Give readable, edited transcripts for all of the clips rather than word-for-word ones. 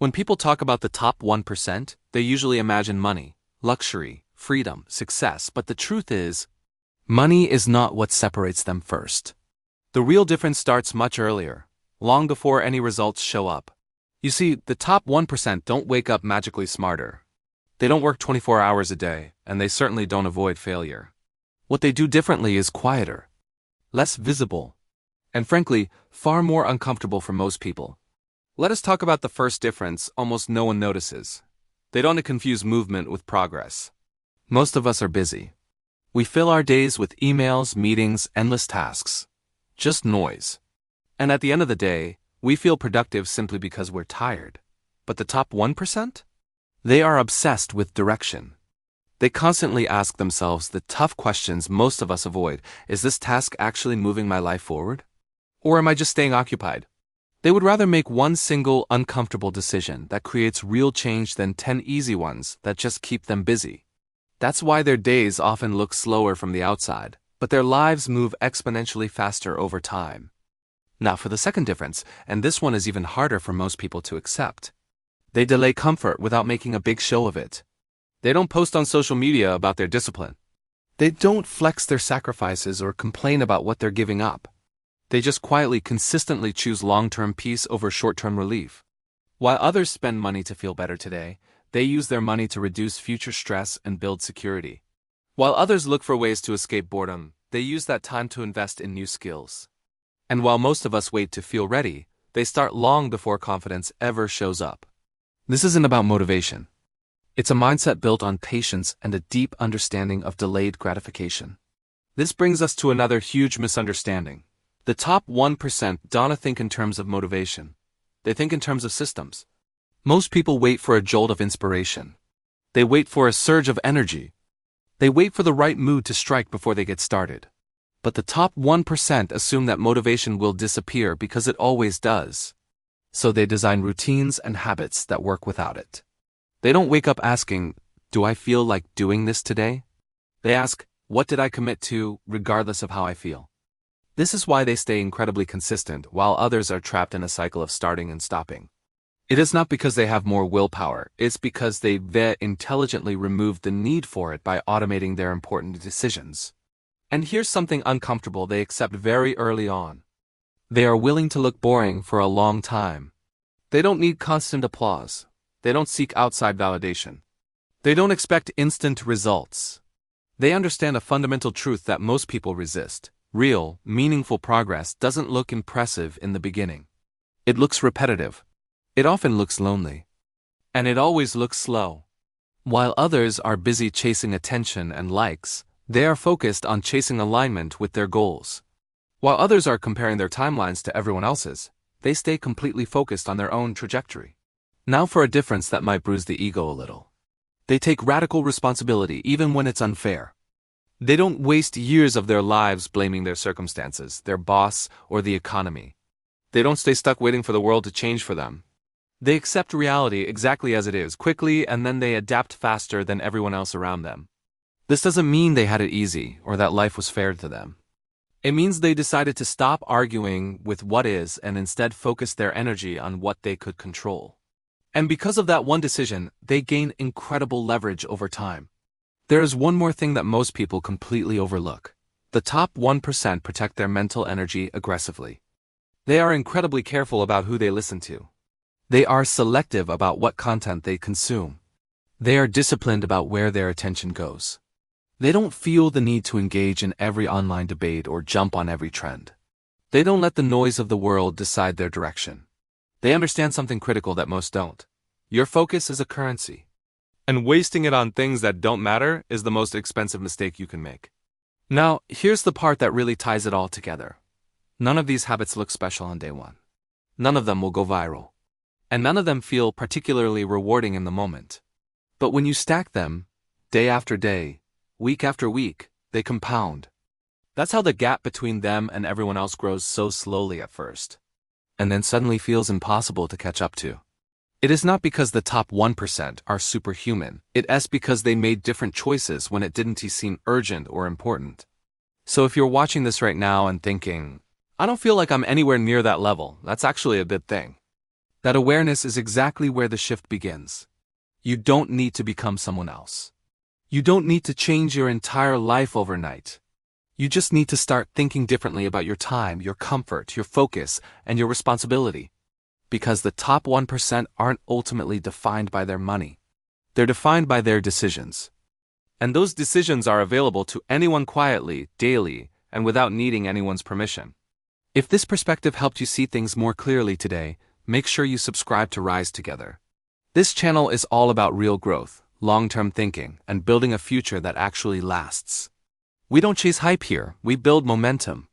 When people talk about the top 1%, they usually imagine money, luxury, freedom, success, but the truth is, money is not what separates them first. The real difference starts much earlier, long before any results show up. You see, the top 1% don't wake up magically smarter. They don't work 24 hours a day, and they certainly don't avoid failure. What they do differently is quieter, less visible, and frankly, far more uncomfortable for most people. Let us talk about the first difference almost no one notices. They don't confuse movement with progress. Most of us are busy. We fill our days with emails, meetings, endless tasks. Just noise. And at the end of the day, we feel productive simply because we're tired. But the top 1%? They are obsessed with direction. They constantly ask themselves the tough questions most of us avoid. Is this task actually moving my life forward? Or am I just staying occupied? They would rather make one single uncomfortable decision that creates real change than 10 easy ones that just keep them busy. That's why their days often look slower from the outside, but their lives move exponentially faster over time. Now for the second difference, and this one is even harder for most people to accept. They delay comfort without making a big show of it. They don't post on social media about their discipline. They don't flex their sacrifices or complain about what they're giving up. They just quietly, consistently choose long-term peace over short-term relief. While others spend money to feel better today, they use their money to reduce future stress and build security. While others look for ways to escape boredom, they use that time to invest in new skills. And while most of us wait to feel ready, they start long before confidence ever shows up. This isn't about motivation. It's a mindset built on patience and a deep understanding of delayed gratification. This brings us to another huge misunderstanding. The top 1% don't think in terms of motivation. They think in terms of systems. Most people wait for a jolt of inspiration. They wait for a surge of energy. They wait for the right mood to strike before they get started. But the top 1% assume that motivation will disappear because it always does. So they design routines and habits that work without it. They don't wake up asking, "Do I feel like doing this today?" They ask, "What did I commit to, regardless of how I feel?" This is why they stay incredibly consistent while others are trapped in a cycle of starting and stopping. It is not because they have more willpower, it's because they've intelligently removed the need for it by automating their important decisions. And here's something uncomfortable they accept very early on. They are willing to look boring for a long time. They don't need constant applause. They don't seek outside validation. They don't expect instant results. They understand a fundamental truth that most people resist. Real, meaningful progress doesn't look impressive in the beginning. It looks repetitive. It often looks lonely. And it always looks slow. While others are busy chasing attention and likes, they are focused on chasing alignment with their goals. While others are comparing their timelines to everyone else's, they stay completely focused on their own trajectory. Now for a difference that might bruise the ego a little. They take radical responsibility even when it's unfair. They don't waste years of their lives blaming their circumstances, their boss, or the economy. They don't stay stuck waiting for the world to change for them. They accept reality exactly as it is, quickly, and then they adapt faster than everyone else around them. This doesn't mean they had it easy, or that life was fair to them. It means they decided to stop arguing with what is and instead focus their energy on what they could control. And because of that one decision, they gain incredible leverage over time. There is one more thing that most people completely overlook. The top 1% protect their mental energy aggressively. They are incredibly careful about who they listen to. They are selective about what content they consume. They are disciplined about where their attention goes. They don't feel the need to engage in every online debate or jump on every trend. They don't let the noise of the world decide their direction. They understand something critical that most don't. Your focus is a currency. And wasting it on things that don't matter is the most expensive mistake you can make. Now, here's the part that really ties it all together. None of these habits look special on day one. None of them will go viral. And none of them feel particularly rewarding in the moment. But when you stack them, day after day, week after week, they compound. That's how the gap between them and everyone else grows so slowly at first. And then suddenly feels impossible to catch up to. It is not because the top 1% are superhuman, it is because they made different choices when it didn't seem urgent or important. So if you're watching this right now and thinking, "I don't feel like I'm anywhere near that level," that's actually a good thing. That awareness is exactly where the shift begins. You don't need to become someone else. You don't need to change your entire life overnight. You just need to start thinking differently about your time, your comfort, your focus, and your responsibility. Because the top 1% aren't ultimately defined by their money. They're defined by their decisions. And those decisions are available to anyone quietly, daily, and without needing anyone's permission. If this perspective helped you see things more clearly today, make sure you subscribe to Rise Together. This channel is all about real growth, long-term thinking, and building a future that actually lasts. We don't chase hype here, we build momentum.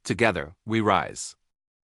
Together, we rise.